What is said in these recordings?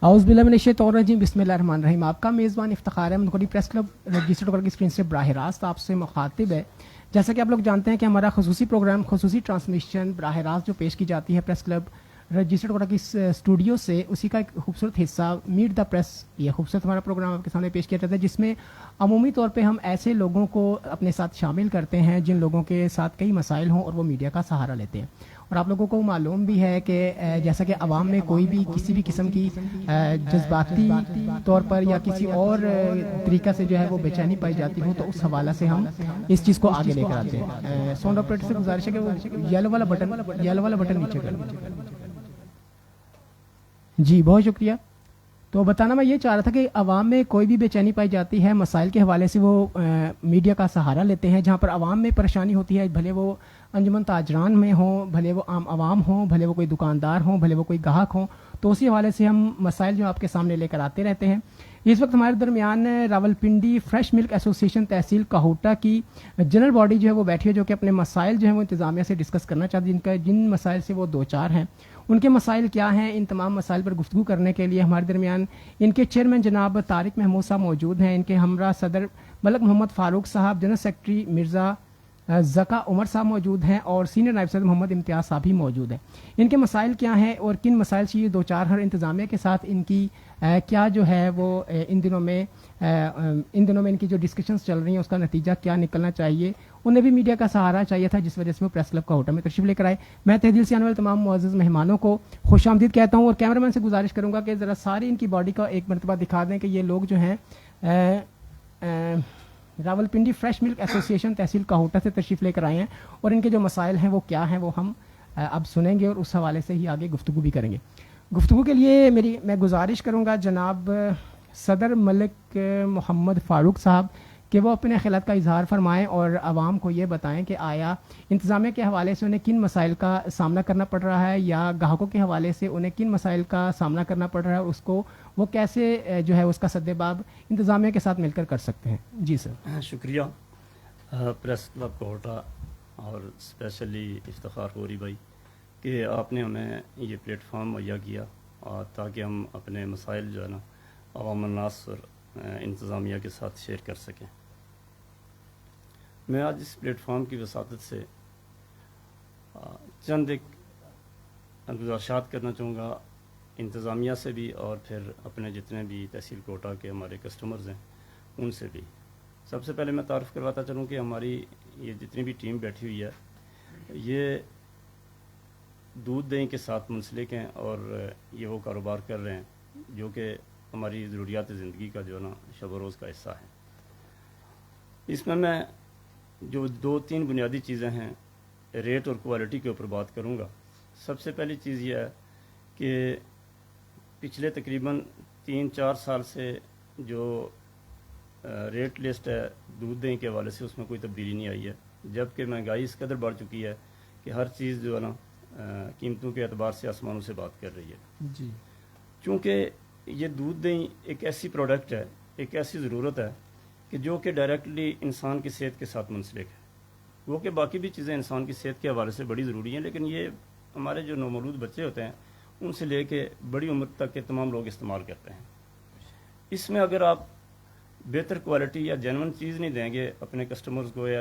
اعوذ باللہ من الشیطان الرجیم بسم اللہ الرحمن الرحیم. آپ کا میزبان افتخار احمد کوٹی پریس کلب رجسٹرڈ ہوکر کی اسکرین سے براہ راست آپ سے مخاطب ہے. جیسا کہ آپ لوگ جانتے ہیں کہ ہمارا خصوصی پروگرام خصوصی ٹرانسمیشن براہ راست جو پیش کی جاتی ہے پریس کلب رجسٹرڈ ہوکر کی اسٹوڈیو سے, اسی کا ایک خوبصورت حصہ میٹ دا پریس, یہ خوبصورت ہمارا پروگرام آپ کے سامنے پیش کیا جاتا ہے, جس میں عمومی طور پہ ہم ایسے لوگوں کو اپنے ساتھ شامل کرتے ہیں جن لوگوں کے ساتھ کئی مسائل ہوں اور وہ میڈیا کا سہارا لیتے ہیں. اور آپ لوگوں کو معلوم بھی ہے کہ جیسا کہ عوام میں کوئی بھی کسی بھی قسم کی جذباتی طور پر یا کسی اور طریقہ سے جو ہے وہ بے چینی پائی جاتی ہو, تو اس حوالے سے ہم اس چیز کو آگے لے کر آتے ہیں. ساؤنڈ آپریٹر سے گزارش ہے کہ وہ یلو والا بٹن نیچے کر دیں. جی بہت شکریہ. تو بتانا میں یہ چاہ رہا تھا کہ عوام میں کوئی بھی بے چینی پائی جاتی ہے, مسائل کے حوالے سے وہ میڈیا کا سہارا لیتے ہیں. جہاں پر عوام میں پریشانی ہوتی ہے, بھلے وہ انجمن تاجران میں ہوں, بھلے وہ عام عوام ہوں, بھلے وہ کوئی دکاندار ہوں, بھلے وہ کوئی گاہک ہوں, تو اسی حوالے سے ہم مسائل جو آپ کے سامنے لے کر آتے رہتے ہیں. اس وقت ہمارے درمیان راولپنڈی فریش ملک ایسوسیشن تحصیل کاہوٹا کی جنرل باڈی جو ہے وہ بیٹھی ہے, جو کہ اپنے مسائل جو ہیں وہ انتظامیہ سے ڈسکس کرنا چاہتی ہے. جن مسائل سے وہ دو چار ہیں, ان کے مسائل کیا ہیں, ان تمام مسائل پر گفتگو کرنے کے لیے ہمارے درمیان ان کے چیئرمین جناب طارق محمود صاحب موجود ہیں. ان کے ہمراہ صدر ملک محمد فاروق صاحب, جنرل سیکرٹری مرزا زکا عمر صاحب موجود ہیں, اور سینئر نائب صدر محمد امتیاز صاحب بھی موجود ہیں. ان کے مسائل کیا ہیں اور کن مسائل سے یہ دو چار ہر انتظامیہ کے ساتھ ان کی کیا جو ہے وہ ان دنوں میں ان کی جو ڈسکشنز چل رہی ہیں اس کا نتیجہ کیا نکلنا چاہیے. انہیں بھی میڈیا کا سہارا چاہیے تھا, جس وجہ سے وہ پریس کلب کاہوٹا میں تشریف لے کر آئے. میں تہ دل سے آنے والے تمام معزز مہمانوں کو خوش آمدید کہتا ہوں, اور کیمرہ مین سے گزارش کروں گا کہ ذرا ساری ان کی باڈی کا ایک مرتبہ دکھا دیں کہ یہ لوگ جو ہیں راولپنڈی فریش ملک ایسوسیشن تحصیل کاہوٹا سے تشریف لے کر آئے ہیں, اور ان کے جو مسائل ہیں وہ کیا ہیں وہ ہم اب سنیں گے اور اس حوالے سے ہی آگے گفتگو بھی کریں گے. گفتگو کے لیے میں گزارش کروں گا جناب صدر ملک محمد فاروق صاحب کہ وہ اپنے خیالات کا اظہار فرمائیں اور عوام کو یہ بتائیں کہ آیا انتظامیہ کے حوالے سے انہیں کن مسائل کا سامنا کرنا پڑ رہا ہے, یا گاہکوں کے حوالے سے انہیں کن مسائل کا سامنا کرنا پڑ رہا ہے, اور اس کو وہ کیسے جو ہے اس کا سدباب انتظامیہ کے ساتھ مل کر کر سکتے ہیں. جی سر. شکریہ پریس کلب کاہوٹا اور اسپیشلی افتخار خوری بھائی کہ آپ نے ہمیں یہ پلیٹ فارم مہیا کیا تاکہ ہم اپنے مسائل جو ہے نا عوام الناس اور انتظامیہ کے ساتھ شیئر کر سکیں. میں آج اس پلیٹ فارم کی وساطت سے چند ایک گزارشات کرنا چاہوں گا انتظامیہ سے بھی, اور پھر اپنے جتنے بھی تحصیل کوٹا کے ہمارے کسٹمرز ہیں ان سے بھی. سب سے پہلے میں تعارف کرواتا چلوں کہ ہماری یہ جتنی بھی ٹیم بیٹھی ہوئی ہے یہ دودھ دہی کے ساتھ منسلک ہیں, اور یہ وہ کاروبار کر رہے ہیں جو کہ ہماری ضروریات زندگی کا جو ہے نا شب و روز کا حصہ ہے. اس میں جو دو تین بنیادی چیزیں ہیں ریٹ اور کوالٹی کے اوپر بات کروں گا. سب سے پہلی چیز یہ ہے کہ پچھلے تقریباً 3-4 سال سے جو ریٹ لسٹ ہے دودھ دہی کے حوالے سے اس میں کوئی تبدیلی نہیں آئی ہے, جبکہ مہنگائی اس قدر بڑھ چکی ہے کہ ہر چیز جو ہے نا قیمتوں کے اعتبار سے آسمانوں سے بات کر رہی ہے. جی. چونکہ یہ دودھ دہی ایک ایسی پروڈکٹ ہے, ایک ایسی ضرورت ہے کہ جو کہ ڈائریکٹلی انسان کی صحت کے ساتھ منسلک ہے. وہ کہ باقی بھی چیزیں انسان کی صحت کے حوالے سے بڑی ضروری ہیں, لیکن یہ ہمارے جو نومولود بچے ہوتے ہیں ان سے لے کے بڑی عمر تک کے تمام لوگ استعمال کرتے ہیں. اس میں اگر آپ بہتر کوالٹی یا جینون چیز نہیں دیں گے اپنے کسٹمرز کو, یا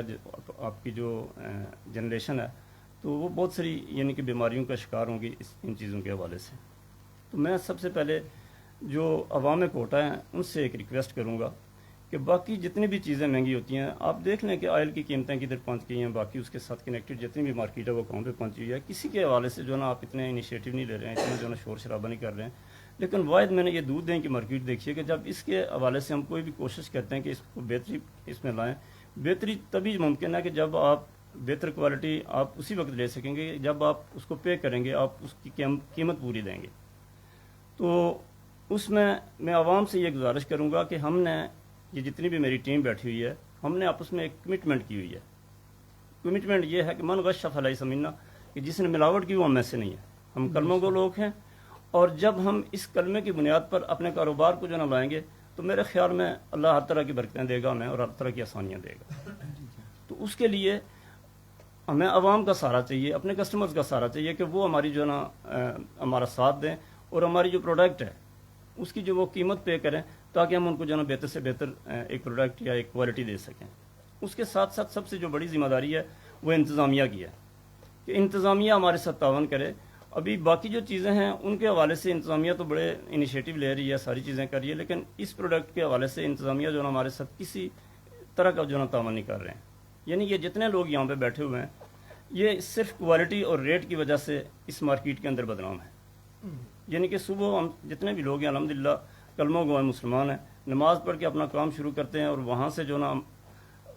آپ کی جو جنریشن ہے, تو وہ بہت ساری یعنی کہ بیماریوں کا شکار ہوں گی ان چیزوں کے حوالے سے. تو میں سب سے پہلے جو عوام کوٹا ہیں ان سے ایک ریکویسٹ کروں گا کہ باقی جتنی بھی چیزیں مہنگی ہوتی ہیں, آپ دیکھ لیں کہ آئل کی قیمتیں کدھر پہنچ گئی ہیں, باقی اس کے ساتھ کنیکٹڈ جتنی بھی مارکیٹ ہے وہ کہاں پہ پہنچی ہوئی ہے. کسی کے حوالے سے جو نا آپ اتنے انیشیٹو نہیں لے رہے ہیں, اتنا جو نا شور شرابہ نہیں کر رہے ہیں. لیکن واحد میں نے یہ دودھ دہی کی مارکیٹ دیکھی ہے کہ جب اس کے حوالے سے ہم کوئی بھی کوشش کرتے ہیں کہ اس کو بہتری اس میں لائیں, بہتری تبھی ممکن ہے کہ جب آپ بہتر کوالٹی آپ اسی وقت لے سکیں گے جب آپ اس کو پے کریں گے, آپ اس کی قیمت پوری دیں گے. تو اس میں عوام سے یہ گزارش کروں گا کہ ہم نے یہ جتنی بھی میری ٹیم بیٹھی ہوئی ہے ہم نے آپس میں ایک کمٹمنٹ کی ہوئی ہے. کمٹمنٹ یہ ہے کہ من غش فلیس منا, کہ جس نے ملاوٹ کی وہ ہم میں سے نہیں ہے. ہم کلموں کو لوگ ہیں, اور جب ہم اس کلمے کی بنیاد پر اپنے کاروبار کو جو نہ لائیں گے تو میرے خیال میں اللہ ہر طرح کی برکتیں دے گا ہمیں, اور ہر طرح کی آسانیاں دے گا. تو اس کے لیے ہمیں عوام کا سہارا چاہیے, اپنے کسٹمرز کا سہارا چاہیے کہ وہ ہماری جو ہے نا ہمارا ساتھ دیں, اور ہماری جو پروڈکٹ ہے اس کی جو وہ قیمت پے کریں تاکہ ہم ان کو جو ہے نا بہتر سے بہتر ایک پروڈکٹ یا ایک کوالٹی دے سکیں. اس کے ساتھ ساتھ سب سے جو بڑی ذمہ داری ہے وہ انتظامیہ کی ہے کہ انتظامیہ ہمارے ساتھ تعاون کرے. ابھی باقی جو چیزیں ہیں ان کے حوالے سے انتظامیہ تو بڑے انیشیٹو لے رہی ہے, ساری چیزیں کر رہی ہے, لیکن اس پروڈکٹ کے حوالے سے انتظامیہ جو ہے نا ہمارے ساتھ کسی طرح کا جو ہے نا تعاون نہیں کر رہے ہیں. یعنی یہ جتنے لوگ یہاں پہ بیٹھے ہوئے ہیں یہ صرف کوالٹی اور ریٹ کی وجہ سے اس مارکیٹ کے اندر بدنام ہے. یعنی کہ صبح ہم جتنے بھی لوگ ہیں الحمدللہ کلمہ گو مسلمان ہیں, نماز پڑھ کے اپنا کام شروع کرتے ہیں, اور وہاں سے جو نا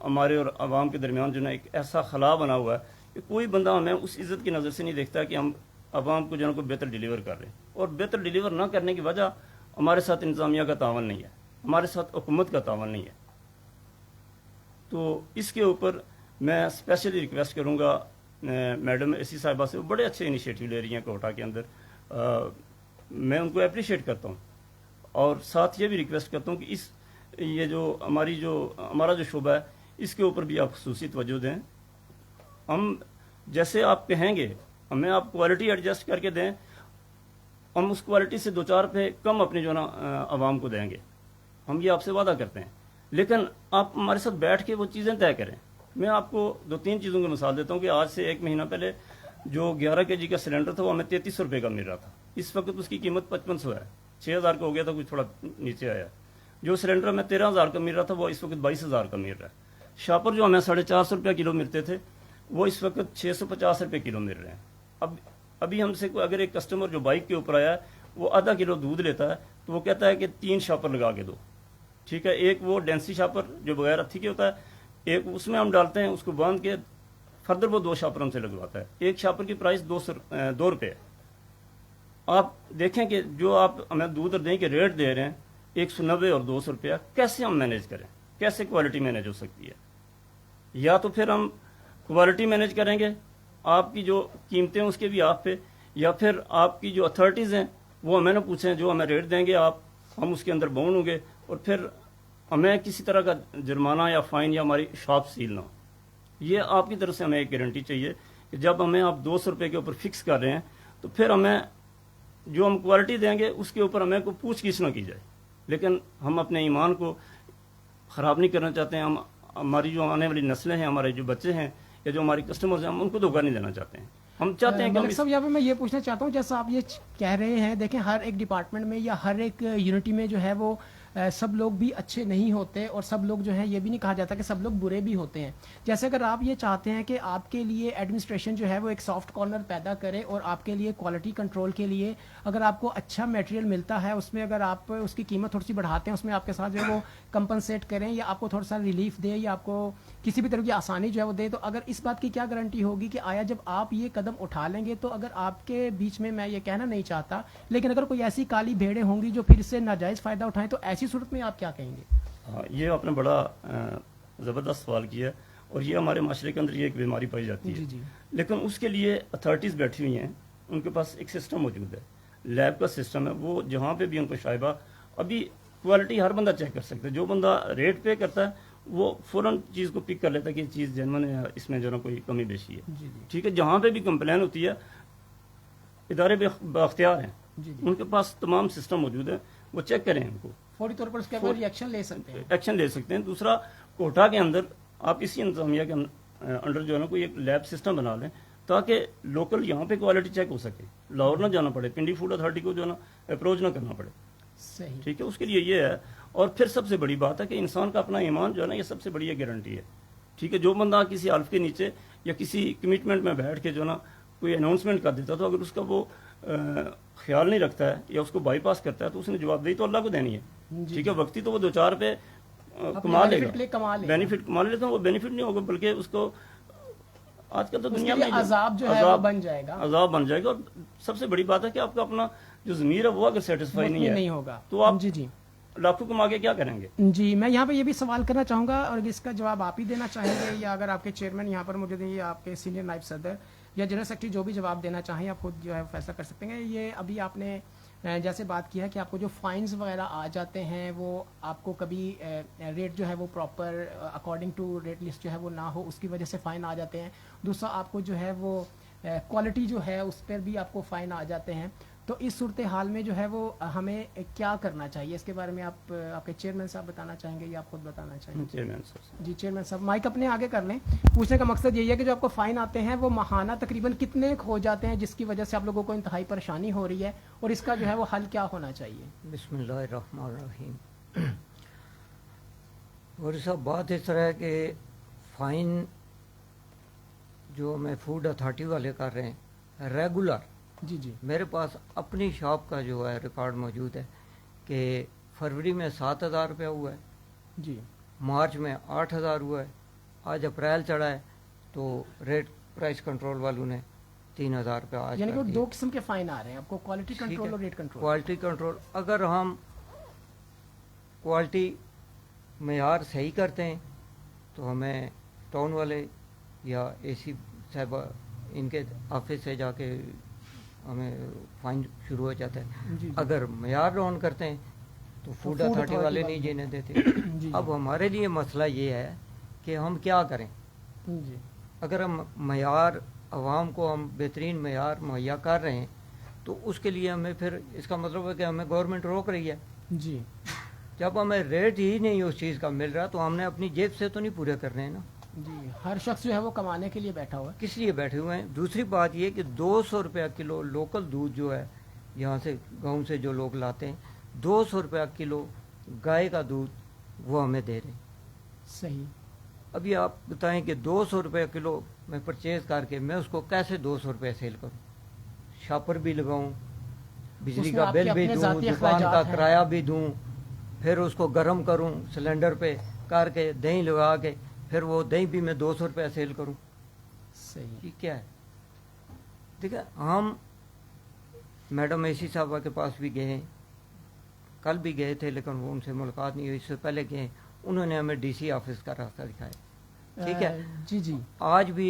ہمارے اور عوام کے درمیان جو نا ایک ایسا خلا بنا ہوا ہے کہ کوئی بندہ ہمیں اس عزت کی نظر سے نہیں دیکھتا کہ ہم عوام کو جو ہے کو بہتر ڈیلیور کر رہے ہیں. اور بہتر ڈیلیور نہ کرنے کی وجہ ہمارے ساتھ انتظامیہ کا تعاون نہیں ہے, ہمارے ساتھ حکومت کا تعاون نہیں ہے. تو اس کے اوپر میں اسپیشلی ریکویسٹ کروں گا میڈم ایسی صاحبہ سے, وہ بڑے اچھے انیشیٹو لے رہی ہیں کوٹا کے اندر, میں ان کو اپریشیٹ کرتا ہوں. اور ساتھ یہ بھی ریکویسٹ کرتا ہوں کہ یہ جو ہمارا جو شعبہ ہے اس کے اوپر بھی آپ خصوصی توجہ دیں. ہم جیسے آپ کہیں گے ہمیں آپ کوالٹی ایڈجسٹ کر کے دیں, ہم اس کوالٹی سے 2-4 پہ کم اپنے جو نا عوام کو دیں گے, ہم یہ آپ سے وعدہ کرتے ہیں. لیکن آپ ہمارے ساتھ بیٹھ کے وہ چیزیں طے کریں. میں آپ کو 2-3 چیزوں کی مثال دیتا ہوں کہ آج سے 1 مہینہ پہلے جو 11 kg کا سلنڈر تھا وہ ہمیں 3300 روپے کا مل رہا تھا. اس وقت اس کی قیمت 5500 ہے, 6000 کا ہو گیا تھا, کچھ تھوڑا نیچے آیا. جو سلنڈر ہمیں 13000 کا مل رہا تھا وہ اس وقت 22000 کا مل رہا ہے. شاپر جو ہمیں 450 روپے کلو ملتے تھے وہ اس وقت 650 روپے کلو مل رہے ہیں. ابھی ہم سے اگر ایک کسٹمر جو بائک کے اوپر آیا ہے وہ آدھا کلو دودھ لیتا ہے تو وہ کہتا ہے کہ 3 شاپر لگا کے دو. ٹھیک ہے, ایک وہ ڈینسی شاپر جو بغیر ہتھی کے ہوتا ہے, ایک اس میں ہم ڈالتے ہیں, اس کو باندھ کے فردر وہ 2 شاپر ہم سے لگواتا ہے. ایک شاپر کی پرائس 2 روپے ہے. آپ دیکھیں کہ جو آپ ہمیں دودھ اور دہی کے ریٹ دے رہے ہیں 190 اور 200 روپیہ, کیسے ہم مینیج کریں, کیسے کوالٹی مینیج ہو سکتی ہے. یا تو پھر ہم کوالٹی مینیج کریں گے, آپ کی جو قیمتیں اس کے بھی آپ پہ, یا پھر آپ کی جو اتھارٹیز ہیں وہ ہمیں نہ پوچھیں, جو ہمیں ریٹ دیں گے آپ ہم اس کے اندر باؤنڈ ہوں گے, اور پھر ہمیں کسی طرح کا جرمانہ یا فائن یا ہماری شاپ سیل نہ ہو. یہ آپ کی طرف سے ہمیں ایک گارنٹی چاہیے کہ جب ہمیں آپ 200 روپے کے اوپر فکس کر رہے ہیں تو پھر ہمیں جو ہم کوالٹی دیں گے اس کے اوپر ہمیں کو پوچھ گچھ نہ کی جائے. لیکن ہم اپنے ایمان کو خراب نہیں کرنا چاہتے ہیں, ہماری جو آنے والی نسلیں ہیں, ہمارے جو بچے ہیں یا جو ہماری کسٹمرز ہیں, ہم ان کو دھوکہ نہیں دینا چاہتے ہیں. ہم چاہتے ہیں کہ ملک صاحب یہاں پہ میں یہ پوچھنا چاہتا ہوں, جیسا آپ یہ کہہ رہے ہیں, دیکھیں ہر ایک ڈپارٹمنٹ میں یا ہر ایک یونٹی میں جو ہے وہ سب لوگ بھی اچھے نہیں ہوتے, اور سب لوگ جو ہیں یہ بھی نہیں کہا جاتا کہ سب لوگ برے بھی ہوتے ہیں. جیسے اگر آپ یہ چاہتے ہیں کہ آپ کے لیے ایڈمنسٹریشن جو ہے وہ ایک سافٹ کارنر پیدا کرے, اور آپ کے لیے کوالٹی کنٹرول کے لیے اگر آپ کو اچھا میٹیریل ملتا ہے اس میں اگر آپ اس کی قیمت تھوڑی سی بڑھاتے ہیں, اس میں آپ کے ساتھ جو ہے وہ کمپنسیٹ کریں یا آپ کو تھوڑا سا ریلیف دے یا آپ کو کسی بھی طرح کی آسانی جو ہے وہ دے, تو اگر اس بات کی کیا گارنٹی ہوگی کہ آیا جب آپ یہ قدم اٹھا لیں گے تو اگر آپ کے بیچ میں یہ کہنا نہیں چاہتا, لیکن اگر کوئی ایسی کالی بھیڑیں ہوں گی جو پھر سے ناجائز فائدہ اٹھائیں, تو ایسی صورت میں آپ کیا کہیں گے؟ یہ آپ نے بڑا زبردست سوال کیا, اور یہ ہمارے معاشرے کے اندر یہ ایک بیماری پائی جاتی ہے. جی. لیکن اس کے لیے اتھارٹیز بیٹھی ہوئی ہیں, ان کے پاس ایک سسٹم موجود ہے, لیب کا سسٹم ہے. وہ جہاں پہ بھی ان کو شائبہ, ابھی کوالٹی ہر بندہ چیک کر سکتا ہے. جو بندہ ریٹ پے کرتا ہے وہ فوراً چیز کو پک کر لیتا ہے کہ یہ چیز جینون ہے, اس میں جو نا کوئی کمی بیشی ہے. ٹھیک ہے, جہاں پہ بھی کمپلین ہوتی ہے ادارے بااختیار ہیں, ان کے پاس تمام سسٹم موجود ہے, وہ چیک کریں, ان کو فوری طور پر اس کے اوپر ایکشن لے سکتے ہیں. دوسرا, کوٹا کے اندر آپ اسی انتظامیہ کے انڈر جو ہے نا کوئی ایک لیب سسٹم بنا لیں تاکہ لوکل یہاں پہ کوالٹی چیک ہو سکے, لاہور نہ جانا پڑے, پنڈی فوڈ اتھارٹی کو جو ہے نا اپروچ نہ کرنا پڑے. صحیح. ٹھیک ہے, اس کے لیے یہ ہے. اور پھر سب سے بڑی بات ہے کہ انسان کا اپنا ایمان جو ہے نا یہ سب سے بڑی ایک گارنٹی ہے. ٹھیک ہے, جو بندہ کسی حلف کے نیچے یا کسی کمٹمنٹ میں بیٹھ کے جو نا کوئی اناؤنسمنٹ کر دیتا, تو اگر اس کا وہ خیال نہیں رکھتا ہے یا اس کو بائی پاس کرتا ہے تو اس نے جواب دہی تو اللہ کو دینی ہے. ٹھیک ہے, وقتی تو وہ 2-4 روپے کما لے گا, بینیفٹ کما لیتا ہے, وہ بینیفٹ نہیں ہوگا بلکہ اس کو آج کل تو دنیا میں عذاب جو ہے بن جائے گا, عذاب بن جائے گا. اور سب سے بڑی بات ہے کہ آپ کا اپنا جو ضمیر ہے وہ اگر سیٹسفائی نہیں ہوگا تو آپ لاکھوں کما کے کیا کریں گے. جی, میں یہاں پہ یہ بھی سوال کرنا چاہوں گا, اور اس کا جواب آپ ہی دینا چاہیں گے یا اگر آپ کے چیئرمین یہاں پر موجود ہیں یا آپ کے سینئر نائب صدر یا جنرل سیکرٹری جو بھی جواب دینا چاہیں آپ خود جو ہے فیصلہ کر سکتے ہیں. یہ ابھی آپ نے جیسے بات کی ہے کہ آپ کو جو فائنز وغیرہ آ جاتے ہیں وہ آپ کو کبھی ریٹ جو ہے وہ proper according to rate list جو ہے وہ نہ ہو, اس کی وجہ سے فائن آ جاتے ہیں. دوسرا, آپ کو جو ہے وہ کوالٹی جو ہے اس پر بھی آپ کو فائن آ جاتے ہیں. تو اس صورتحال میں جو ہے وہ ہمیں کیا کرنا چاہیے، اس کے بارے میں آپ کے چیئرمین صاحب بتانا چاہیں گے یا آپ خود بتانا چاہیں گے؟ چیئرمین صاحب جی چیئرمین صاحب مائک اپنے آگے کر لیں. پوچھنے کا مقصد یہی ہے کہ جو آپ کو فائن آتے ہیں وہ ماہانہ تقریباً کتنے ہو جاتے ہیں جس کی وجہ سے آپ لوگوں کو انتہائی پریشانی ہو رہی ہے، اور اس کا جو ہے وہ حل کیا ہونا چاہیے؟ بسم اللہ الرحمن الرحیم. اور صاحب بات اس طرح ہے کہ فائن جو ہمیں فوڈ اتھارٹی والے کر رہے ہیں ریگولر، جی جی میرے پاس اپنی شاپ کا جو ہے ریکارڈ موجود ہے کہ فروری میں 7,000 روپیہ ہوا ہے، جی مارچ میں 8,000 ہوا ہے، آج اپریل چڑھا ہے تو ریٹ پرائس کنٹرول والوں نے 3,000 روپیہ آج یعنی کہ کر وہ دیا. دو قسم کے فائن آ رہے ہیں آپ کو، کوالٹی ٹھیک کنٹرول ہے. اور ریٹ کنٹرول. کوالٹی کنٹرول، اگر ہم کوالٹی معیار صحیح کرتے ہیں تو ہمیں ٹاؤن والے یا اے سی صاحبہ ان کے آفس سے جا کے ہمیں فائن شروع ہو جاتا ہے. جی اگر معیار ڈاؤن کرتے ہیں تو فوڈ food اتھارٹی authority والے والے نہیں جینے دیتے. جی اب ہمارے لیے مسئلہ یہ ہے کہ ہم کیا کریں. جی اگر ہم معیار عوام کو ہم بہترین معیار مہیا کر رہے ہیں تو اس کے لیے ہمیں پھر اس کا مطلب ہے کہ ہمیں گورنمنٹ روک رہی ہے. جی جب ہمیں ریٹ ہی نہیں اس چیز کا مل رہا تو ہم نے اپنی جیب سے تو نہیں پورے کرنے ہیں نا. جی ہر شخص جو ہے وہ کمانے کے لیے بیٹھا ہوا ہے. کس لیے بیٹھے ہوئے ہیں. دوسری بات یہ کہ 200 روپیہ کلو لوکل دودھ جو ہے یہاں سے گاؤں سے جو لوگ لاتے ہیں 200 روپیہ کلو گائے کا دودھ وہ ہمیں دے رہے ہیں. صحیح. ابھی آپ بتائیں کہ 200 روپے کلو میں پرچیز کر کے میں اس کو کیسے 200 روپے سیل کروں. شاپر بھی لگاؤں، بجلی اس میں کا آپ کے بل بھی اپنے دوں، ذاتی دکان کا اخراجات ہیں. کرایہ بھی دوں، پھر اس کو گرم کروں سلنڈر پہ کر کے دہی لگا کے پھر وہ دہی بھی میں 200 روپے سیل کروں. صحیح. یہ کیا ہے؟ ٹھیک ہے. ہم میڈم اے سی صاحبہ کے پاس بھی گئے، کل بھی گئے تھے لیکن وہ ان سے ملاقات نہیں ہوئی. اس سے پہلے گئے، انہوں نے ہمیں ڈی سی آفس کا راستہ دکھایا. ٹھیک ہے. جی جی آج بھی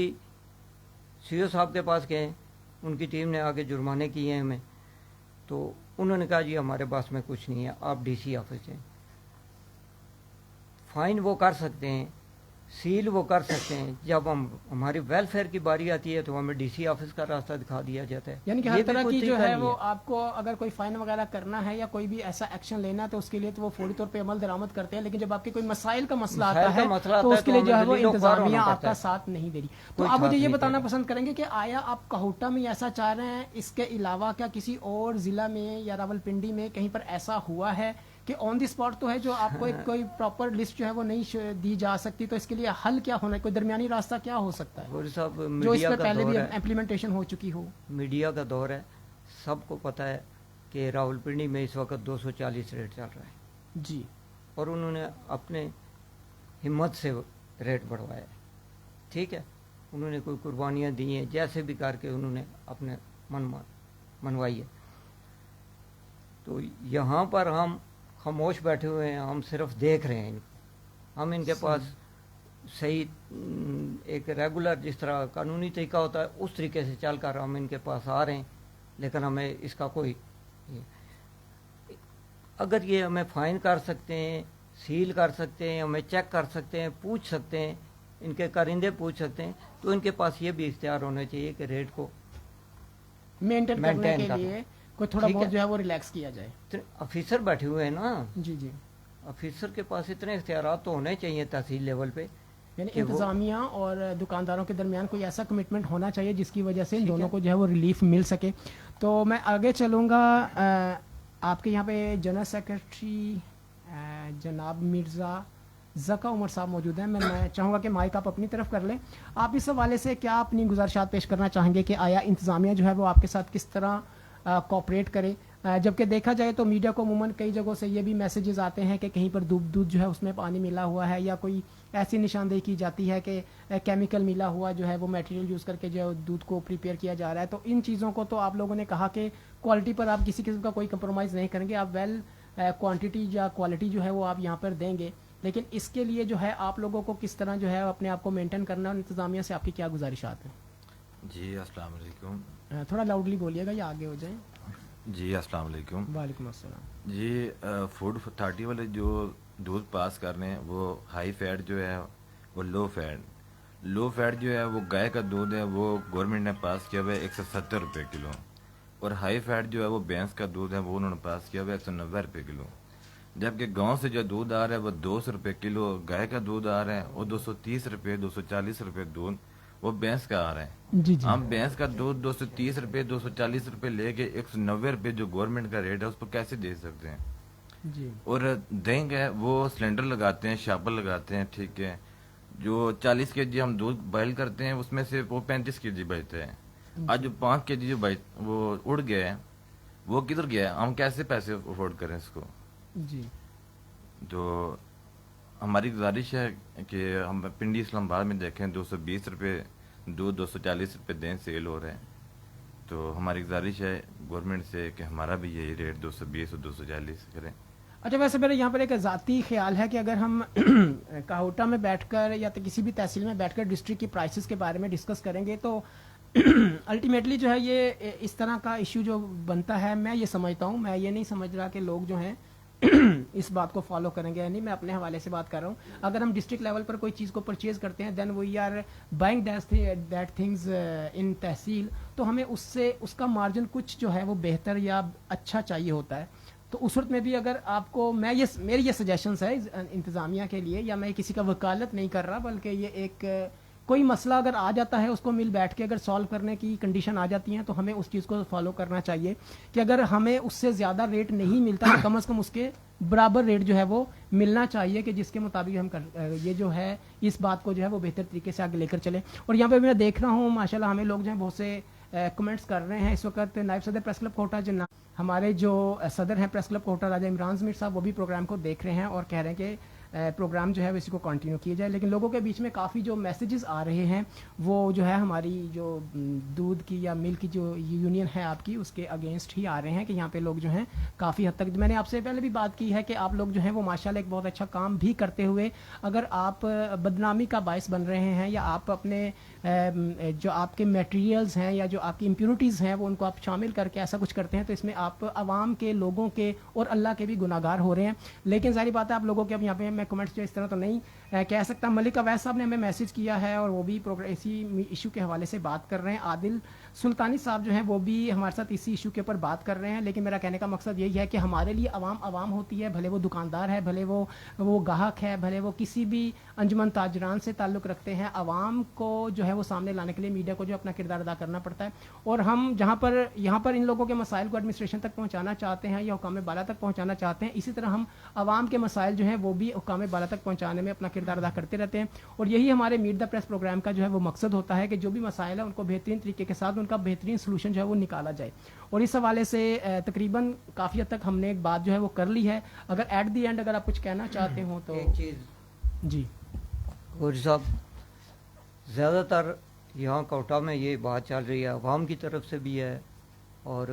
سی او صاحب کے پاس گئے، ان کی ٹیم نے آگے جرمانے کیے ہیں ہمیں، تو انہوں نے کہا جی ہمارے پاس میں کچھ نہیں ہے، آپ ڈی سی آفس جائیں. فائن وہ کر سکتے ہیں، سیل وہ کر سکتے ہیں. جب ہماری ویلفیئر کی باری آتی ہے تو ہمیں ڈی سی آفس کا راستہ دکھا دیا جاتا ہے. یعنی کہ یہ ہر بھی طرح کوئی کی جو طریقہ ہے نہیں وہ آپ کو اگر کوئی فائن وغیرہ کرنا ہے یا کوئی بھی ایسا ایکشن لینا ہے تو اس کے لیے تو وہ فوری طور پہ عمل درآمد کرتے ہیں، لیکن جب آپ کے کوئی مسائل کا مسئلہ مسائل آتا کا ہے مسئلہ تو آتا اس کے لیے جو ہے ہمیں وہ دلیل و خوار انتظامیہ ہونا آپ کا پڑتا ہے. ساتھ نہیں دے رہی. تو کوئی آپ مجھے ساتھ یہ نہیں بتانا دے رہا. پسند کریں گے کہ آیا آپ کہوٹہ میں ایسا چاہ رہے ہیں، اس کے علاوہ کیا کسی اور ضلع میں یا راولپنڈی میں کہیں پر ایسا ہوا ہے کہ آن دی اسپاٹ تو ہے جو آپ کو ایک کوئی پراپر لسٹ جو ہے وہ نہیں دی جا سکتی، تو اس کے لیے حل کیا ہونا ہے، کوئی درمیانی راستہ کیا ہو سکتا ہے غوری صاحب جو اس میڈیا پہ کا پہلے دور بھی ہے، امپلیمنٹیشن ہو چکی ہو؟ میڈیا کا دور ہے. سب کو پتہ ہے کہ راولپنڈی میں اس وقت 240 ریٹ چل رہا ہے جی اور انہوں نے اپنے ہمت سے ریٹ بڑھوایا ہے. ٹھیک ہے. انہوں نے کوئی قربانیاں دی ہیں جیسے بھی کر کے انہوں نے اپنے منوائی ہے. تو یہاں پر ہم خاموش بیٹھے ہوئے ہیں، ہم صرف دیکھ رہے ہیں. ہم ان کے پاس صحیح ایک ریگولر جس طرح قانونی طریقہ ہوتا ہے اس طریقے سے چل کر ہم ان کے پاس آ رہے ہیں، لیکن ہمیں اس کا کوئی اگر یہ ہمیں فائن کر سکتے ہیں، سیل کر سکتے ہیں، ہمیں چیک کر سکتے ہیں، پوچھ سکتے ہیں، ان کے کارندے پوچھ سکتے ہیں، تو ان کے پاس یہ بھی اختیار ہونا چاہیے کہ ریٹ کو مینٹین کرنے مینٹین کے کرنا. لیے کوئی تھوڑا ٹھیک بہت ہے. جو ہے وہ ریلیکس کیا جائے. آفیسر بیٹھے ہوئے ہیں نا، جی جی. آفیسر کے پاس اتنے اختیارات تو ہونے چاہیے تحصیل لیول پہ. یعنی کہ وہ- انتظامیہ اور دکانداروں کے درمیان کوئی ایسا کمٹمنٹ ہونا چاہیے جس کی وجہ سے ان ٹھیک دونوں ہے. کو جو ہے وہ ریلیف مل سکے. تو میں آگے چلوں گا. آپ کے یہاں پہ جنرل سیکرٹری جناب مرزا ذکا عمر صاحب موجود ہیں. میں چاہوں گا کہ مائک آپ اپنی طرف کر لیں. آپ اس حوالے سے کیا اپنی گزارشات پیش کرنا چاہیں گے کہ آیا انتظامیہ جو ہے وہ آپ کے ساتھ کس طرح کوآپریٹ کرے؟ جبکہ دیکھا جائے تو میڈیا کو عموماً کئی جگہوں سے یہ بھی میسیجز آتے ہیں کہ کہیں پر دودھ جو ہے اس میں پانی ملا ہوا ہے یا کوئی ایسی نشاندہی کی جاتی ہے کہ کیمیکل ملا ہوا جو ہے وہ میٹیریل یوز کر کے جو دودھ کو پریپیئر کیا جا رہا ہے. تو ان چیزوں کو تو آپ لوگوں نے کہا کہ کوالٹی پر آپ کسی قسم کا کوئی کمپرومائز نہیں کریں گے، آپ ویل کوانٹٹی یا کوالٹی جو ہے وہ آپ یہاں پر دیں گے، لیکن اس کے لیے جو ہے آپ لوگوں کو کس طرح جو ہے اپنے آپ کو مینٹین کرنا، اور انتظامیہ سے آپ کی کیا گزارشات ہیں؟ جی السلام علیکم. تھوڑا لاؤڈلی بولیے گا یا آگے ہو جائیں. جی السلام علیکم. وعلیکم السلام. جی فوڈ اتھارٹی والے جو دودھ پاس کر رہے ہیں وہ ہائی فیٹ جو ہے وہ لو فیٹ جو ہے وہ گائے کا دودھ ہے وہ گورنمنٹ نے پاس کیا ہوا ہے 170 روپے کلو. اور ہائی فیٹ جو ہے وہ بھینس کا دودھ ہے وہ انہوں نے پاس کیا ہوا 190 روپے کلو، جبکہ گاؤں سے جو دودھ آ رہا ہے وہ 200 روپے کلو گائے کا دودھ آ رہا ہے، اور 230 روپے 240 روپے دودھ وہ بھینس کا آ رہا ہے۔ جی جی ہم بھینس کا دودھ 230 روپے 240 روپے لے کے 190 روپے جو گورنمنٹ کا ریٹ ہے اس پر کیسے دے سکتے ہیں؟ جی اور دہی ہے وہ سلنڈر لگاتے ہیں، شاپر لگاتے ہیں، ٹھیک ہے، جو 40 کے جی ہم دودھ بائل کرتے ہیں اس میں سے وہ 35 کے جی بچتے ہیں۔ آج جو 5 کے جی جو وہ اڑ گیا ہے وہ کدھر گیا ہے؟ ہم کیسے پیسے افورڈ کریں اس کو؟ جی جو ہماری گزارش ہے کہ ہم پنڈی اسلام آباد میں دیکھیں 220 روپے دودھ 240 روپے دیں سیل ہو رہے ہیں، تو ہماری گزارش ہے گورنمنٹ سے کہ ہمارا بھی یہی ریٹ 220 اور 240 کریں۔ اچھا، ویسے میرا یہاں پر ایک ذاتی خیال ہے کہ اگر ہم کاہوٹا میں بیٹھ کر یا تو کسی بھی تحصیل میں بیٹھ کر ڈسٹرکٹ کی پرائسز کے بارے میں ڈسکس کریں گے تو الٹیمیٹلی جو ہے یہ اس طرح کا ایشو جو بنتا ہے، میں یہ سمجھتا ہوں، میں یہ نہیں سمجھ رہا کہ لوگ جو ہیں اس بات کو فالو کریں گے، یعنی میں اپنے حوالے سے بات کر رہا ہوں۔ اگر ہم ڈسٹرکٹ لیول پر کوئی چیز کو پرچیز کرتے ہیں then we are buying that things in تحصیل، تو ہمیں اس سے اس کا مارجن کچھ جو ہے وہ بہتر یا اچھا چاہیے ہوتا ہے۔ تو اس وقت میں بھی اگر آپ کو میری یہ سجیشنز ہے انتظامیہ کے لیے، یا میں کسی کا وکالت نہیں کر رہا بلکہ یہ ایک کوئی مسئلہ اگر آ جاتا ہے اس کو مل بیٹھ کے اگر سالو کرنے کی کنڈیشن آ جاتی ہیں تو ہمیں اس چیز کو فالو کرنا چاہیے کہ اگر ہمیں اس سے زیادہ ریٹ نہیں ملتا تو کم از کم اس کے برابر ریٹ جو ہے وہ ملنا چاہیے، کہ جس کے مطابق ہم یہ جو ہے اس بات کو جو ہے وہ بہتر طریقے سے آگے لے کر چلیں۔ اور یہاں پہ میں دیکھ رہا ہوں ماشاءاللہ ہمیں لوگ جو ہیں بہت سے کمنٹس کر رہے ہیں۔ اس وقت نائب صدر پریس کلب کوٹا ہمارے جو صدر ہیں پریس کلب کوٹا راجہ عمران ضمیر صاحب، وہ بھی پروگرام کو دیکھ رہے ہیں اور کہہ رہے ہیں کہ پروگرام جو ہے وہ اسی کو کنٹینیو کیا جائے، لیکن لوگوں کے بیچ میں کافی جو میسیجز آ رہے ہیں وہ جو ہے ہماری جو دودھ کی یا ملک کی جو یونین ہے آپ کی اس کے اگینسٹ ہی آ رہے ہیں، کہ یہاں پہ لوگ جو ہیں کافی حد تک، میں نے آپ سے پہلے بھی بات کی ہے کہ آپ لوگ جو ہیں وہ ماشاءاللہ ایک بہت اچھا کام بھی کرتے ہوئے اگر آپ بدنامی کا باعث بن رہے ہیں، یا آپ اپنے جو آپ کے میٹیریلز ہیں یا جو آپ کی امپیورٹیز ہیں وہ ان کو آپ شامل کر کے ایسا کچھ کرتے ہیں تو اس میں آپ عوام کے، لوگوں کے اور اللہ کے بھی گناہ گار ہو رہے ہیں۔ لیکن ظاہری بات ہے آپ لوگوں کے، اب یہاں پہ میں کمنٹس جو اس طرح تو نہیں کہہ سکتا۔ ملک اویس صاحب نے ہمیں میسج کیا ہے اور وہ بھی اسی ایشو کے حوالے سے بات کر رہے ہیں۔ عادل سلطانی صاحب جو ہیں وہ بھی ہمارے ساتھ اسی ایشو کے اوپر بات کر رہے ہیں، لیکن میرا کہنے کا مقصد یہی ہے کہ ہمارے لیے عوام ہوتی ہے، بھلے وہ دکاندار ہے، بھلے وہ گاہک ہے، بھلے وہ کسی بھی انجمن تاجران سے تعلق رکھتے ہیں، عوام کو جو ہے وہ سامنے لانے کے لیے میڈیا کو جو اپنا کردار ادا کرنا پڑتا ہے۔ اور ہم یہاں پر ان لوگوں کے مسائل کو ایڈمنسٹریشن تک پہنچانا چاہتے ہیں یا حکام بالا تک پہنچانا چاہتے ہیں، اسی طرح ہم عوام کے مسائل جو ہیں وہ بھی حکام بالا تک پہنچانے میں اپنا کردار ادا کرتے رہتے ہیں۔ اور یہی ہمارے میٹ دا پریس پروگرام کا جو ہے وہ مقصد ہوتا ہے کہ جو بھی مسائل ہیں ان کو بہترین طریقے کے ساتھ ان کا بہترین سلوشن جو ہے وہ نکالا جائے۔ اور اس حوالے سے تقریباً کافی حد تک ہم نے ایک بات جو ہے وہ کر لی ہے۔ اگر ایٹ دی اینڈ اگر آپ کچھ کہنا چاہتے ہوں تو ایک چیز جی غوری صاحب، زیادہ تر یہاں کوٹا میں یہ بات چل رہی ہے، عوام کی طرف سے بھی ہے اور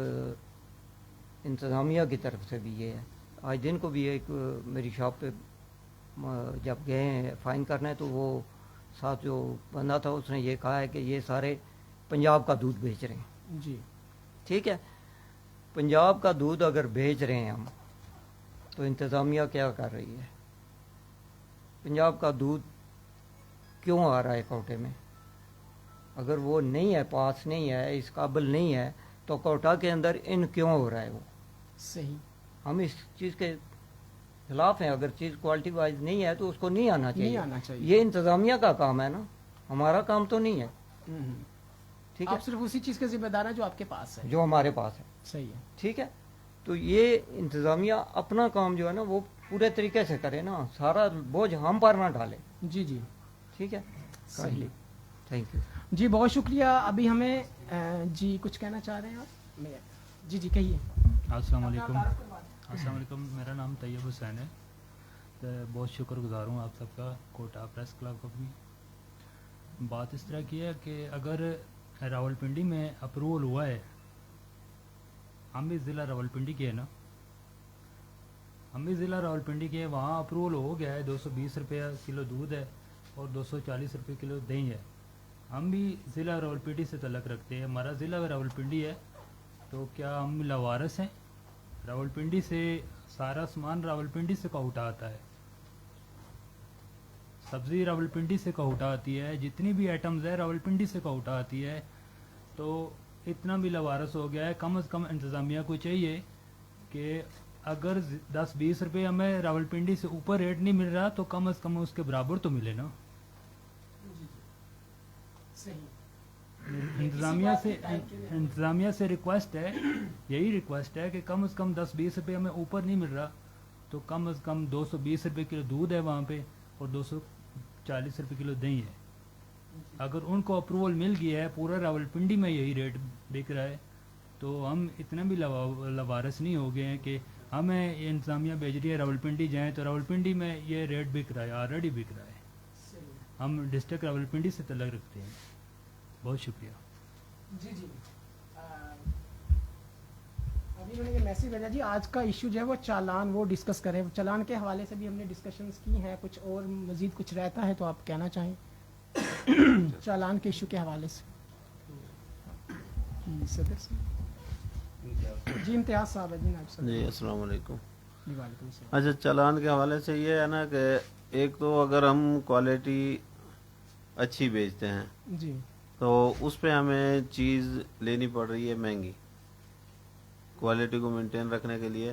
انتظامیہ کی طرف سے بھی یہ ہے۔ آج دن کو بھی ایک میری شاپ پہ جب گئے ہیں فائن کرنے تو وہ ساتھ جو بندہ تھا اس نے یہ کہا ہے کہ یہ سارے پنجاب کا دودھ بیچ رہے ہیں۔ جی ٹھیک ہے، پنجاب کا دودھ اگر بیچ رہے ہیں ہم تو انتظامیہ کیا کر رہی ہے؟ پنجاب کا دودھ کیوں آ رہا ہے کوٹے میں؟ اگر وہ نہیں ہے، پاس نہیں ہے، اس قابل نہیں ہے تو کوٹا کے اندر ان کیوں ہو رہا ہے؟ وہ صحیح، ہم اس چیز کے خلاف ہیں۔ اگر چیز کوالٹی وائز نہیں ہے تو اس کو نہیں آنا چاہیے۔ یہ انتظامیہ کا کام ہے نا، ہمارا کام تو نہیں ہے۔ ٹھیک ہے، آپ صرف اسی چیز کے ذمہ دار ہیں جو آپ کے پاس ہے، جو ہمارے پاس ہے۔ صحیح ہے۔ ٹھیک ہے، تو یہ انتظامیہ اپنا کام جو ہے نا وہ پورے طریقے سے کرے نا، سارا بوجھ ہم پر نہ ڈالے۔ جی جی ٹھیک ہے، صحیح، تھینک یو جی بہت شکریہ۔ ابھی ہمیں جی کچھ کہنا چاہ رہے ہیں آپ؟ جی جی کہیے۔ السلام علیکم۔ السلام علیکم، میرا نام طیب حسین ہے، تو بہت شکر گزار ہوں آپ سب کا، کوٹا پریس کلب کا بھی۔ بات اس طرح کی ہے کہ اگر راولپنڈی میں اپروول ہوا ہے، ہم بھی ضلع راولپنڈی کے ہیں نا، ہم بھی ضلع راولپنڈی کے ہیں، وہاں اپروول ہو گیا ہے، 220 روپے کلو دودھ ہے اور 240 روپے کلو دہی ہے۔ ہم بھی ضلع راولپنڈی سے تعلق رکھتے ہیں، ہمارا ضلع راولپنڈی ہے، تو کیا ہم لاوارث ہیں؟ راولپنڈی سے سارا سامان راولپنڈی سے کوٹا آتا ہے، سبزی راولپنڈی سے کوٹا آتی ہے، جتنی بھی آئٹمز ہے راولپنڈی سے کوٹا آتی ہے، تو اتنا بھی لوارس ہو گیا ہے. کم از کم انتظامیہ کو چاہیے کہ اگر 10-20 روپے ہمیں راولپنڈی سے اوپر ریٹ نہیں مل رہا تو کم از کم اس کے برابر تو ملے نا. انتظامیہ سے ریکویسٹ ہے, یہی ریکویسٹ ہے کہ کم از کم 10-20 روپے ہمیں اوپر نہیں مل رہا تو کم از کم 220 روپے کلو دودھ ہے وہاں پہ اور 240 روپے کلو دہی ہے. اگر ان کو اپروول مل گیا ہے, پورا راولپنڈی میں یہی ریٹ بک رہا ہے, تو ہم اتنا بھی لوارس نہیں ہو گئے ہیں کہ ہمیں یہ انتظامیہ بھیج رہی ہے راولپنڈی جائیں تو راولپنڈی میں یہ ریٹ بک رہا ہے, آلریڈی بک رہا ہے. ہم ڈسٹرکٹ راولپنڈی سے تعلق رکھتے ہیں. بہت شکریہ. جی جی ابھی انہوں نے یہ میسیج بھیجا جی, آج کا ایشو جو ہے وہ چالان وہ ڈسکس کریں. چالان کے حوالے سے بھی ہم نے ڈسکشنز کی ہیں, کچھ اور مزید کچھ رہتا ہے تو آپ کہنا چاہیں چالان کے ایشو کے حوالے سے. صدر صاحب جی, امتیاز صاحب ہے جی, نائب صاحب. جی السلام علیکم. جی وعلیکم السلام. اچھا, چالان کے حوالے سے یہ ہے نا کہ ایک تو اگر ہم کوالٹی اچھی بیچتے ہیں جی تو اس پہ ہمیں چیز لینی پڑ رہی ہے مہنگی. کوالٹی کو مینٹین رکھنے کے لیے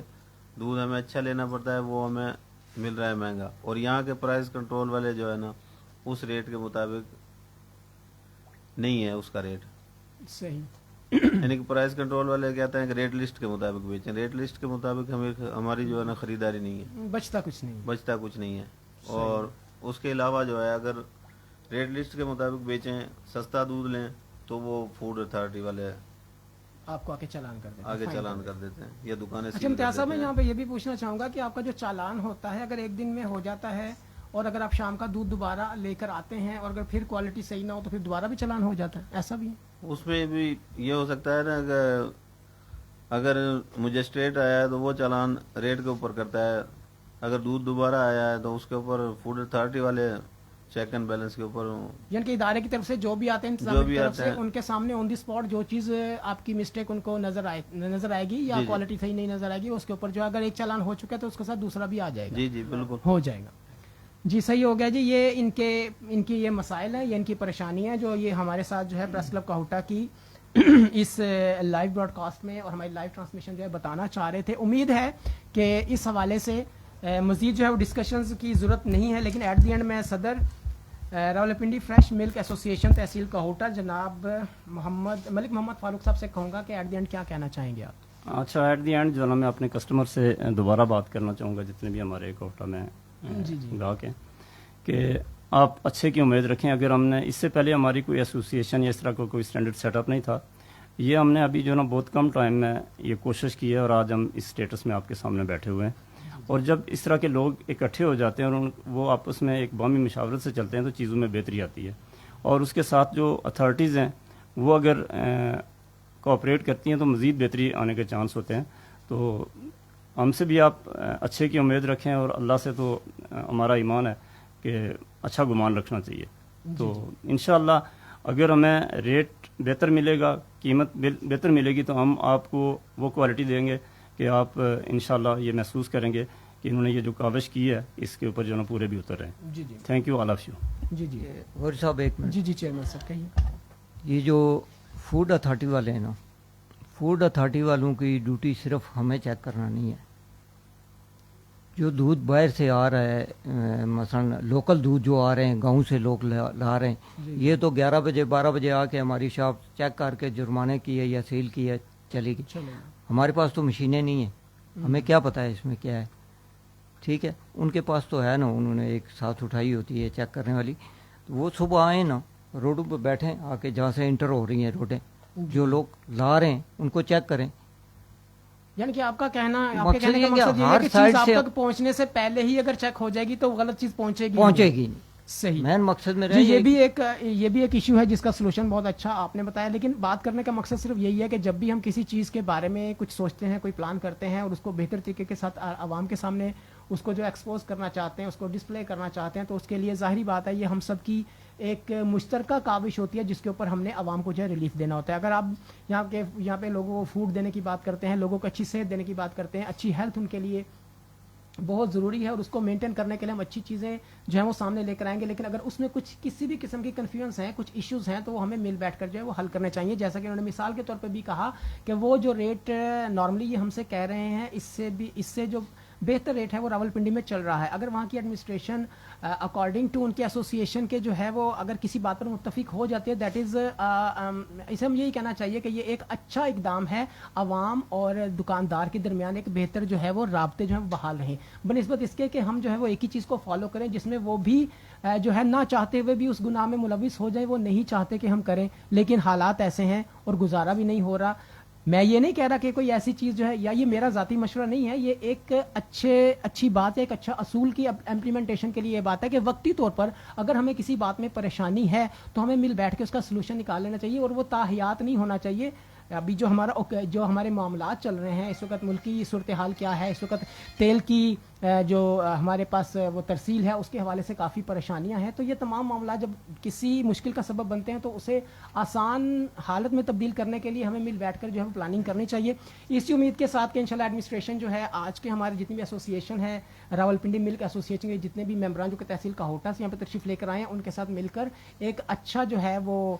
دودھ ہمیں اچھا لینا پڑتا ہے, وہ ہمیں مل رہا ہے مہنگا. اور یہاں کے پرائز کنٹرول والے جو ہے نا اس ریٹ کے مطابق نہیں ہے اس کا ریٹ. صحیح. یعنی کہ پرائز کنٹرول والے کہتے ہیں کہ ریٹ لسٹ کے مطابق بیچیں. ریٹ لسٹ کے مطابق ہماری جو ہے نا خریداری نہیں ہے, بچتا کچھ نہیں. بچتا کچھ نہیں ہے. اور اس کے علاوہ جو ہے اگر ریٹ لسٹ کے مطابق بیچیں, سستا دودھ لیں تو وہ فوڈ اتھارٹی والے آپ کو آگے چالان کر دیتے ہیں. آگے چالان کر دیتے ہیں یا دکانیں اچھا سیل کر امتیاز صاحب, میں دیتے یہاں ہیں. پہ یہ بھی پوچھنا چاہوں گا کہ آپ کا جو چالان ہوتا ہے اگر ایک دن میں ہو جاتا ہے اور اگر آپ شام کا دودھ دوبارہ لے کر آتے ہیں اور اگر پھر کوالٹی صحیح نہ ہو تو پھر دوبارہ بھی چالان ہو جاتا ہے, ایسا بھی ہے؟ اس میں بھی یہ ہو سکتا ہے نا کہ اگر مجسٹریٹ آیا ہے تو وہ چالان ریٹ کے اوپر کرتا ہے, اگر دودھ دوبارہ آیا ہے تو اس کے اوپر فوڈ اتھارٹی والے چیک اینڈ بیلنس کے اوپر, یعنی کہ ادارے کی طرف سے جو بھی آتے ہیں انتظامیہ کی طرف سے ان کے سامنے آن دی اسپاٹ جو چیز آپ کی مسٹیک ان کو نظر آئے گی یا کوالٹی صحیح نہیں نظر آئے گی, اس کے اوپر جو اگر ایک چالان ہو چکا ہے تو اس کے ساتھ دوسرا بھی آ جائے گا. جی جی بالکل ہو جائے گا. جی صحیح ہو گیا جی. یہ ان کی یہ مسائل ہیں, یہ ان کی پریشانی ہے جو یہ ہمارے ساتھ جو ہے پریس کلب کاہوٹا کی اس لائیو براڈ کاسٹ میں اور ہماری لائیو ٹرانسمیشن جو ہے بتانا چاہ رہے تھے. امید ہے کہ اس حوالے سے مزید جو ہے وہ ڈسکشنز کی ضرورت نہیں ہے, لیکن ایٹ دی اینڈ میں صدر راولپنڈی فریش ملک ایسوسی ایشن تحصیل کاہوٹا جناب ملک محمد فاروق صاحب سے کہوں گا کہ ایٹ دی اینڈ کیا کہنا چاہیں گے آپ؟ اچھا, ایٹ دی اینڈ جو ہے نا میں اپنے کسٹمر سے دوبارہ بات کرنا چاہوں گا, جتنے بھی ہمارے کوٹا میں گاہک ہیں, کہ آپ اچھے کی امید رکھیں. اگر ہم نے اس سے پہلے ہماری کوئی ایسوسی ایشن یا اس طرح کا کوئی اسٹینڈرڈ سیٹ اپ نہیں تھا, یہ ہم نے ابھی جو ہے نا بہت کم ٹائم میں یہ کوشش کی ہے اور آج ہم اس اسٹیٹس میں آپ کے سامنے بیٹھے ہوئے ہیں. اور جب اس طرح کے لوگ اکٹھے ہو جاتے ہیں اور وہ آپس میں ایک باہمی مشاورت سے چلتے ہیں تو چیزوں میں بہتری آتی ہے. اور اس کے ساتھ جو اتھارٹیز ہیں وہ اگر کوآپریٹ کرتی ہیں تو مزید بہتری آنے کے چانس ہوتے ہیں. تو ہم سے بھی آپ اچھے کی امید رکھیں اور اللہ سے تو ہمارا ایمان ہے کہ اچھا گمان رکھنا چاہیے. تو انشاءاللہ اگر ہمیں ریٹ بہتر ملے گا, قیمت بہتر ملے گی تو ہم آپ کو وہ کوالٹی دیں گے کہ آپ انشاءاللہ یہ محسوس کریں گے کہ انہوں نے یہ جو کاوش کی ہے اس کے اوپر جو نا پورے بھی اتر رہے ہیں. جی جی thank you all of you. جی جی غور صاحب ایک منٹ. جی جی چیئرمین صاحب کہیے. یہ جو فوڈ اتھارٹی والے ہیں نا, فوڈ اتھارٹی والوں کی ڈیوٹی صرف ہمیں چیک کرنا نہیں ہے. جو دودھ باہر سے آ رہا ہے, مثلا لوکل دودھ جو آ رہے ہیں گاؤں سے لوگ لا رہے ہیں, یہ تو 11 بجے 12 بجے آ کے ہماری شاپ چیک کر کے جرمانے کی ہے یا سیل کی ہے چلے گی. ہمارے پاس تو مشینیں نہیں ہیں, ہمیں کیا پتہ ہے اس میں کیا ہے. ٹھیک ہے, ان کے پاس تو ہے نا, انہوں نے ایک ساتھ اٹھائی ہوتی ہے چیک کرنے والی. تو وہ صبح آئیں نا, روڈوں پہ بیٹھیں آ کے, جہاں سے انٹر ہو رہی ہیں روڈیں, جو لوگ لا رہے ہیں ان کو چیک کریں. یعنی کہ آپ کا کہنا, آپ کے کہنے کا مقصد یہ ہے کہ چیز آپ تک پہنچنے سے پہلے ہی اگر چیک ہو جائے گی تو غلط چیز پہنچے گی نہیں. صحیح. مین مقصد میں جی یہ بھی ایک ایشو ہے جس کا سولوشن بہت اچھا آپ نے بتایا. لیکن بات کرنے کا مقصد صرف یہی ہے کہ جب بھی ہم کسی چیز کے بارے میں کچھ سوچتے ہیں, کوئی پلان کرتے ہیں اور اس کو بہتر طریقے کے ساتھ عوام کے سامنے اس کو جو ایکسپوز کرنا چاہتے ہیں, اس کو ڈسپلے کرنا چاہتے ہیں, تو اس کے لیے ظاہری بات ہے یہ ہم سب کی ایک مشترکہ کاوش ہوتی ہے جس کے اوپر ہم نے عوام کو جو ہے ریلیف دینا ہوتا ہے. اگر آپ یہاں پہ لوگوں کو فوڈ دینے کی بات کرتے ہیں, لوگوں کو اچھی صحت دینے کی بات کرتے ہیں, اچھی ہیلتھ ان کے لیے بہت ضروری ہے اور اس کو مینٹین کرنے کے لیے ہم اچھی چیزیں جو ہیں وہ سامنے لے کر آئیں گے. لیکن اگر اس میں کچھ کسی بھی قسم کی کنفیوژنس ہیں, کچھ ایشوز ہیں, تو وہ ہمیں مل بیٹھ کر جو ہے وہ حل کرنے چاہیے. جیسا کہ انہوں نے مثال کے طور پہ بھی کہا کہ وہ جو ریٹ نارملی یہ ہم سے کہہ رہے ہیں, اس سے جو بہتر ریٹ ہے وہ راولپنڈی میں چل رہا ہے. اگر وہاں کی ایڈمنسٹریشن اکارڈنگ ٹو ان کی ایسوسیشن کے جو ہے وہ اگر کسی بات پر متفق ہو جاتی ہے, دیٹ از اسے ہم یہی کہنا چاہیے کہ یہ ایک اچھا اقدام ہے عوام اور دکاندار کے درمیان ایک بہتر جو ہے وہ رابطے جو ہے بحال رہیں, بنسبت اس کے کہ ہم جو ہے وہ ایک ہی چیز کو فالو کریں جس میں وہ بھی جو ہے نہ چاہتے ہوئے بھی اس گناہ میں ملوث ہو جائیں. وہ نہیں چاہتے کہ ہم کریں, لیکن حالات ایسے ہیں اور گزارا بھی نہیں ہو رہا. میں یہ نہیں کہہ رہا کہ کوئی ایسی چیز جو ہے, یا یہ میرا ذاتی مشورہ نہیں ہے, یہ ایک اچھی بات ہے, ایک اچھا اصول کی امپلیمنٹیشن کے لیے یہ بات ہے کہ وقتی طور پر اگر ہمیں کسی بات میں پریشانی ہے تو ہمیں مل بیٹھ کے اس کا سلوشن نکال لینا چاہیے, اور وہ تاحیات نہیں ہونا چاہیے. ابھی جو ہمارے معاملات چل رہے ہیں اس وقت, ملکی صورتحال کیا ہے اس وقت, تیل کی جو ہمارے پاس وہ ترسیل ہے اس کے حوالے سے کافی پریشانیاں ہیں. تو یہ تمام معاملات جب کسی مشکل کا سبب بنتے ہیں تو اسے آسان حالت میں تبدیل کرنے کے لیے ہمیں مل بیٹھ کر جو ہے پلاننگ کرنی چاہیے. اسی امید کے ساتھ کہ انشاءاللہ ایڈمنسٹریشن جو ہے آج کے ہمارے جتنی بھی ایسوسیشن ہے, راولپنڈی ملک ایسوسیشن کے جتنے بھی ممبران جو کہ تحصیل کاہوٹا سے یہاں پہ تشریف لے کر آئے ہیں, ان کے ساتھ مل کر ایک اچھا جو ہے وہ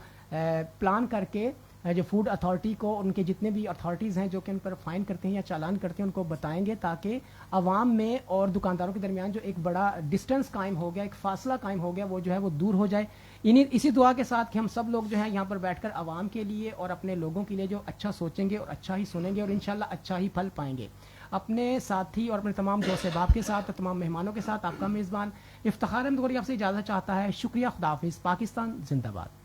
پلان کر کے جو فوڈ اتھارٹی کو, ان کے جتنے بھی اتھارٹیز ہیں جو کہ ان پر فائن کرتے ہیں یا چالان کرتے ہیں, ان کو بتائیں گے تاکہ عوام میں اور دکانداروں کے درمیان جو ایک بڑا ڈسٹینس قائم ہو گیا, ایک فاصلہ قائم ہو گیا, وہ جو ہے وہ دور ہو جائے. اسی دعا کے ساتھ کہ ہم سب لوگ جو ہیں یہاں پر بیٹھ کر عوام کے لیے اور اپنے لوگوں کے لیے جو اچھا سوچیں گے اور اچھا ہی سنیں گے اور انشاءاللہ اچھا ہی پھل پائیں گے. اپنے ساتھی اور اپنے تمام دوست احباب کے ساتھ اور تمام مہمانوں کے ساتھ آپ کا میزبان افتخار احمد غوری آپ سے اجازت چاہتا ہے. شکریہ, خدا حافظ, پاکستان زندہ باد.